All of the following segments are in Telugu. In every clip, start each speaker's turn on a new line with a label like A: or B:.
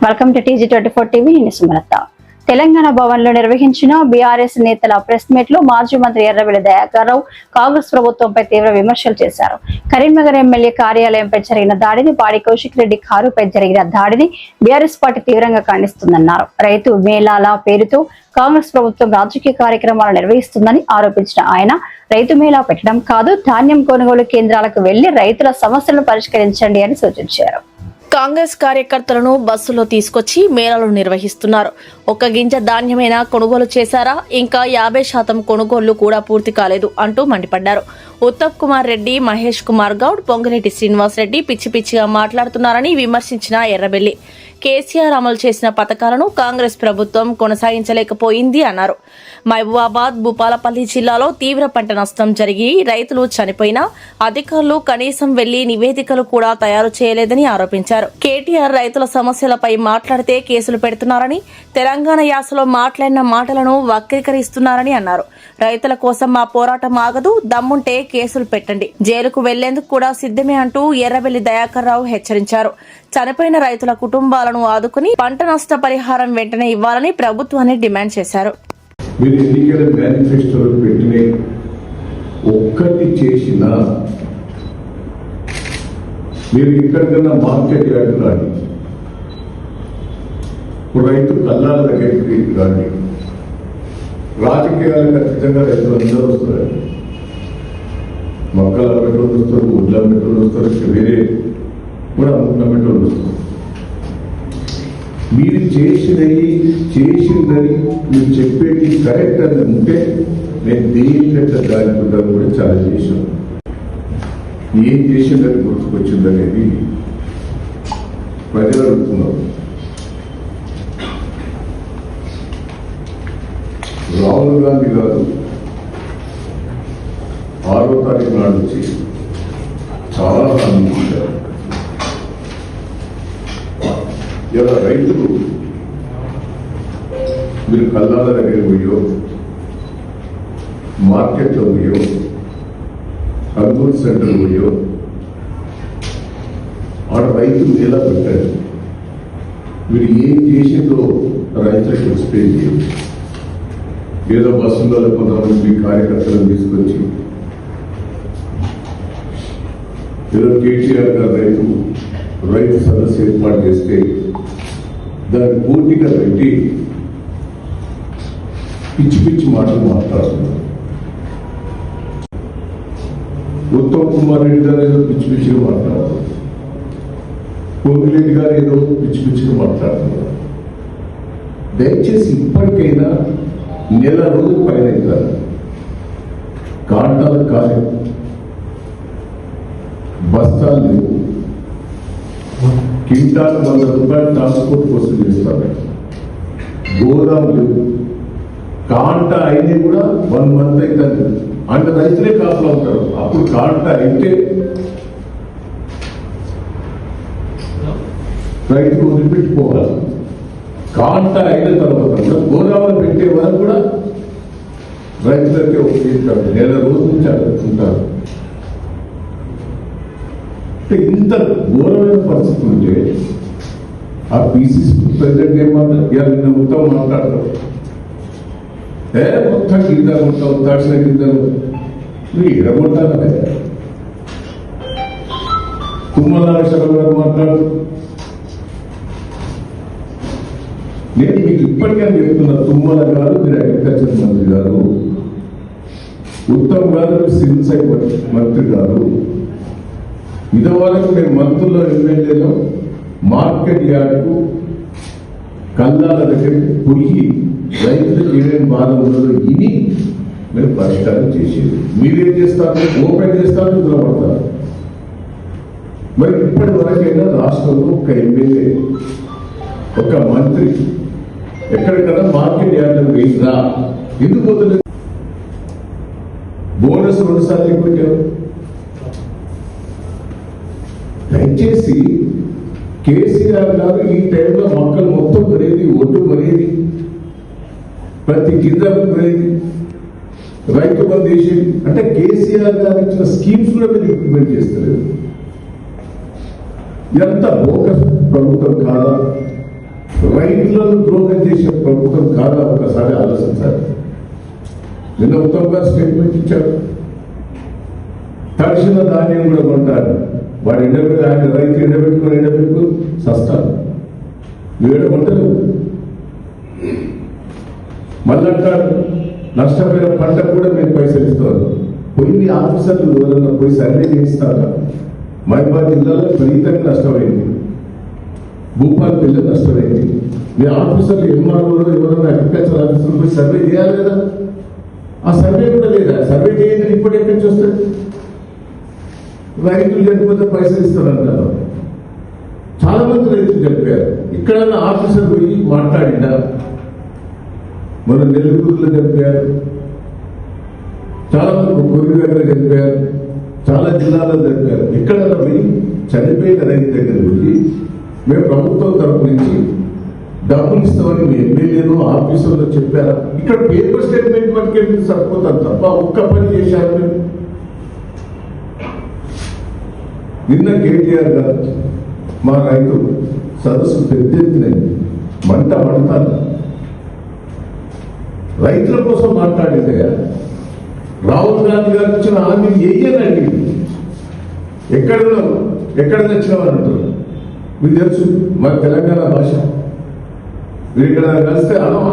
A: Welcome to TG24 TV. నేను సుమలత. తెలంగాణ భవన్ లో నిర్వహించిన బీఆర్ఎస్ నేతల ప్రెస్ మీట్ లో మాజీ మంత్రి ఎర్రబెల్లి దయాకర్ రావు కాంగ్రెస్ ప్రభుత్వంపై తీవ్ర విమర్శలు చేశారు. కరీంనగర్ ఎమ్మెల్యే కార్యాలయంపై జరిగిన దాడిని, పాడి కౌశిక్ రెడ్డి కారుపై జరిగిన దాడిని బీఆర్ఎస్ పార్టీ తీవ్రంగా ఖండిస్తుందన్నారు. రైతు మేళాల పేరుతో కాంగ్రెస్ ప్రభుత్వం రాజకీయ కార్యక్రమాలు నిర్వహిస్తుందని ఆరోపించిన ఆయన, రైతు మేళా పెట్టడం కాదు, ధాన్యం కొనుగోలు కేంద్రాలకు వెళ్లి రైతుల సమస్యలను పరిష్కరించండి అని సూచించారు.
B: కాంగ్రెస్ కార్యకర్తలను బస్సులో తీసుకొచ్చి మేళాలు నిర్వహిస్తున్నారు. ఒక్క గింజ ధాన్యమైనా కొనుగోలు చేశారా? ఇంకా 50% కొనుగోళ్లు కూడా పూర్తి కాలేదు అంటూ మండిపడ్డారు. ఉత్తమ్ కుమార్ రెడ్డి, మహేష్ కుమార్ గౌడ్, పొంగిరెడ్డి శ్రీనివాస్ రెడ్డి పిచ్చి పిచ్చిగా మాట్లాడుతున్నారని విమర్శించిన ఎర్రబెల్లి, కేసీఆర్ అమలు చేసిన పథకాలను కాంగ్రెస్ ప్రభుత్వం కొనసాగించలేకపోయింది అన్నారు. మహబూబాబాద్, భూపాలపల్లి జిల్లాలో తీవ్ర పంట నష్టం జరిగి రైతులు చనిపోయినా అధికారులు కనీసం వెళ్లి నివేదికలు కూడా తయారు చేయలేదని ఆరోపించారు. కేటీఆర్ రైతుల సమస్యలపై మాట్లాడితే కేసులు పెడుతున్నారని, తెలంగాణ యాసలో మాట్లాడిన మాటలను వక్రీకరిస్తున్నారని అన్నారు. రైతుల కోసం మా పోరాటం ఆగదు, దమ్ముంటే కేసులు పెట్టండి, జైలుకు వెళ్లేందుకు కూడా సిద్దమే అంటూ ఎర్రబెల్లి దయాకర్ రావు హెచ్చరించారు. చనిపోయిన రైతుల కుటుంబాలను ఆదుకుని పంట నష్ట పరిహారం వెంటనే ఇవ్వాలని ప్రభుత్వాన్ని డిమాండ్ చేశారు.
C: మీరు ఎన్నికల మేనిఫెస్టోలో పెట్టిన ఒక్కటి చేసినా మీరు ఎక్కడికన్నా మార్కెట్ యార్డు రాండి, రైతు కల్లాల దగ్గరికి రాండి, రాజకీయాలు ఖచ్చితంగా రైతులు అందరూ వస్తారు. మొక్కల పెట్రోల్ వస్తారు, ఉడ్ల పెట్రోల్ వస్తారు, వేరే కూడా అమ్ముకున్న పెట్రోల్ వస్తారు. మీరు చేసిందని మీరు చెప్పేది కరెక్ట్ అని ఉంటే నేను దేనికంటే దానికుండా కూడా చాలా చేశాను. ఏం చేసిందని గుర్తుకొచ్చిందనేది ప్రజలు అడుగుతున్నారు. రాహుల్ గాంధీ గారు 6వ తారీఖు నాడు వచ్చి చాలా హామీ ఇచ్చారు. ఇలా రైతులు మీరు కల్లాల దగ్గర పోయో, మార్కెట్లో పోయో, కొనుగోలు సెంటర్ పోయో ఆడ రైతులు ఎలా పెట్టారు, మీరు ఏం చేసిందో రైతులకు ఎక్స్ప్లెయిన్ చేయండి. ఏదో బస్సులలో కొంతమంది కార్యకర్తలను తీసుకొచ్చి ఏదో కేసీఆర్ గారు రైతు సదస్సు ఏర్పాటు చేస్తే దాన్ని పూర్తిగా పెట్టి పిచ్చి పిచ్చి మాటలు మాట్లాడుతున్నారు. ఉత్తమ్ కుమార్ రెడ్డి గారు ఏదో పిచ్చి పిచ్చిగా మాట్లాడుతున్నారు, పొంగిరెడ్డి గారు ఏదో పిచ్చి పిచ్చిగా మాట్లాడుతున్నారు. దయచేసి ఇప్పటికైనా నెల రోజుల పైన అవుతారు, కాంటాలు కాలేదు, బస్తాలు లేవు, క్వింటాల్ 100 రూపాయలు ట్రాన్స్పోర్ట్ కోసం చేస్తారు, గోదాం లేవు, కాంట అయితే కూడా 1 మంత్ అవుతుంది అంటే రైతులే కాపులు అవుతారు. అప్పుడు కాంట అయితే రైతు వదిలిపెట్టుకోవాలి. కాంట అయిన తర్వాత కూడా గోదావరి పెట్టే వరకు కూడా రైతులకే ఉపయోగిస్తారు. నెల రోజుల నుంచి అడుగుతుంటారు. ఇంత ఘోరమైన పరిస్థితి ఉంటే ఆ పీసీసీ ప్రెసిడెంట్ ఏమంటారు, ఇవాళ నిన్న మొత్తం మాట్లాడతారు, మొత్తం కింద ఉంటావు, తడిసిన కింద నువ్వు ఎడగొట్టాలనే. తుమ్మల నాగేశ్వరరావు గారు మాట్లాడు, నేను మీకు ఇప్పటికే చెప్తున్నా, తుమ్మల గారు మీరు అగ్రికల్చర్ మంత్రి గారు, ఉత్తమ్ గారు సివిల్ సప్లై మంత్రి గారు, ఇదివరకు మేము మంత్రుల్లో ఎమ్మెల్యేలో మార్కెట్ యార్డుకు కల్లాల దగ్గరికి పోయి రైతులకు ఏమేమి బాధ ఉన్నదో ఇవి మీరు పరిష్కారం చేసేది. మీరేం చేస్తారు, ఓపెన్ చేస్తారు, నిద్రపడతారు. మరి ఇప్పటి వరకైనా రాష్ట్రంలో ఒక ఎమ్మెల్యే, ఒక మంత్రి ఎక్కడికన్నా మార్కెట్ యార్డులకు వేసినా ఎందుకు పోతుంది? బోనస్ 2 సార్లు పెట్టారు. దయచేసి కేసీఆర్ గారు ఈ టైంలో మొక్కలు మొత్తం కొనేది, ఒడ్డు కొనేది, ప్రతి గింజ కొనేది, రైతు బంధు చేసేది అంటే కేసీఆర్ గారు ఇచ్చిన స్కీమ్స్ కూడా మీరు ఇంప్లిమెంట్ చేస్తలేదు. ఎంత బోకస్ ప్రభుత్వం కాదా? రైతులను ద్రోహం చేసే ప్రభుత్వం కాదా? ఒకసారి ఆలోచించాలి. నిన్న ఉత్తమ్ గారు స్టేట్మెంట్ ఇచ్చారు, తడిసిన ధాన్యం కూడా కొంటారు. వాడు ఎండబెట్టి ఆయన రైతు ఎండబెట్టుకుని సస్తాడు. నువ్వేడ కొంటలేవు. మళ్ళీ అంటాడు నష్టపోయిన పంట కూడా మేము పైసలు ఇస్తారు. పోయి ఆఫీసర్లు ఎవరన్నా పోయి సర్వే చేయిస్తారా? మహిబాద్ జిల్లాలో విపరీతంగా నష్టమైంది, భూపాల్ పిల్లలు నష్టమైంది. మీ ఆఫీసర్లు ఎంఆర్ఓ ఎవరన్నా అగ్రికల్చర్ ఆఫీసర్లు పోయి సర్వే చేయాలి కదా? ఆ సర్వే కూడా లేదా? సర్వే చేయండి, రిపోర్ట్ ఎక్కడి నుంచి వస్తుంది? రైతులు చనిపోతే పైసలు ఇస్తారంటారు. చాలా మంది రైతులు చనిపోయారు. ఇక్కడ ఆఫీసర్ పోయి మాట్లాడినా మన నెల్లూరులో చనిపోయారు, చాలా మంది కొద్ది దగ్గర చనిపోయారు, చాలా జిల్లాలో చనిపోయారు. ఇక్కడ పోయి చనిపోయిన రైతు దగ్గర పోయి మేము ప్రభుత్వం తరపు నుంచి డబ్బులు ఇస్తామని మీ ఎమ్మెల్యేలు ఆఫీసర్లు చెప్పారా? ఇక్కడ పేపర్ స్టేట్మెంట్ మనకి వెళ్ళి సరిపోతారు తప్ప ఒక్క పని చేశారు మేము. నిన్న కేటీఆర్ గారు మా రైతు సదస్సు పెద్ద ఎత్తున మంటారు. రైతుల కోసం మాట్లాడితే రాహుల్ గాంధీ గారు ఇచ్చిన హామీ ఏయనండి. ఎక్కడ తెచ్చినామని అంటారు. మీకు తెలుసు మన తెలంగాణ భాష. మీరు ఇక్కడ కలిస్తే అనమా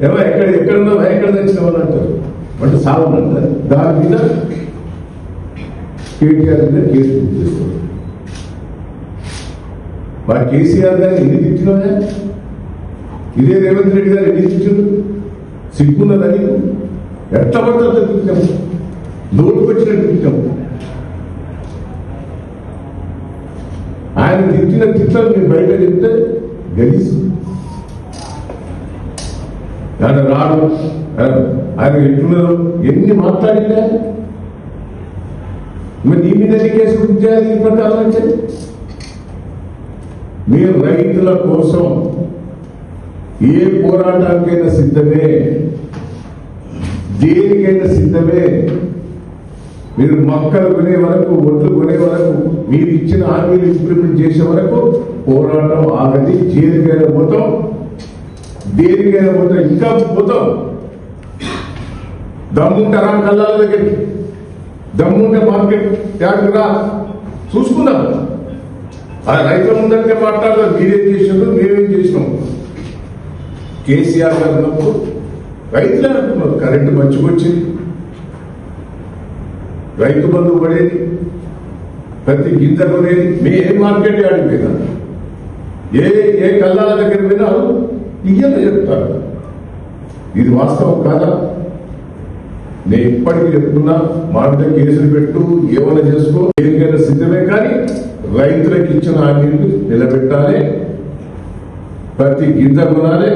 C: ఏమో ఎక్కడ తెచ్చినామని అంటారు. అంటే సాగమంటారు. దాని మీద కేటీఆర్ మీద కేసు బుక్ చేస్తారు. మా కేసీఆర్ గారిని ఎన్ని తిట్టినా, ఇదే రేవంత్ రెడ్డి గారు ఎన్ని తిట్టిండు? సిగ్గున్నదని ఎట్లా పడుతుందో తిట్టాం, నోటుకు వచ్చినట్టు తిట్టాం. ఆయన తిట్టిన తిట్లను మీరు బయట చెప్తే గలీసు. ఆయన రాడు, ఆయన ఎట్లున్నారు, ఎన్ని మాట్లాడినా మరి నీ మీద కేసు బుక్ చేయాలి. ఈ ప్రకారం అంటే మీరు రైతుల కోసం ఏ పోరాటానికైనా సిద్ధమే, దేనికైనా సిద్ధమే. మీరు మొక్కలు కొనే వరకు, ఒడ్లు కొనే వరకు, మీరు ఇచ్చిన హామీలు ఇంప్లిమెంట్ చేసే వరకు పోరాటం ఆగది. దేనికైనా పోతాం, దేనికైనా పోతాం, ఇంకా పోతాం. దమ్ముంటారా కళ్ళాల దగ్గరికి? దమ్ముంటే మార్కెట్ ట్యాగ్ రా చూసుకుందాం. ఆ రైతుల ముందంటే మాట్లాడదాం. మీరేం చేసినారు, మేమేం చేసినాం. కేసీఆర్ గారు ఉన్నప్పుడు రైతులే అంటున్నారు కరెంటు మంచిగొచ్చింది, రైతు బంధు పడేది, ప్రతి గింజ కొనేది. మీ ఏ మార్కెట్ యార్డ్ మీద ఏ కళ్ళాల దగ్గర మీద ఇయ్యని చెప్తారు. ఇది వాస్తవం కాదా? నేను ఇప్పటికీ చెప్తున్నా, మా అంటే కేసులు పెట్టు, ఏమైనా చేసుకో, దేనికైనా సిద్ధమే. కానీ రైతులకు ఇచ్చిన హామీలు నిలబెట్టాలి. ప్రతి గింజ కొనాలి,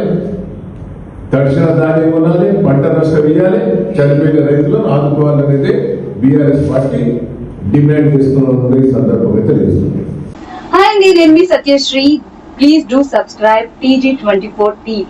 C: తడిసిన ధాన్యం కొనాలి, పంట నష్టం ఇవ్వాలి, చనిపోయిన రైతులను ఆదుకోవాలనేదే బీఆర్ఎస్ పార్టీ డిమాండ్ చేస్తున్న ఈ సందర్భంగా తెలియజేస్తుంది.
D: హాయ్ అండి, నేను మీ Satyashri. Please do subscribe TG24 TV.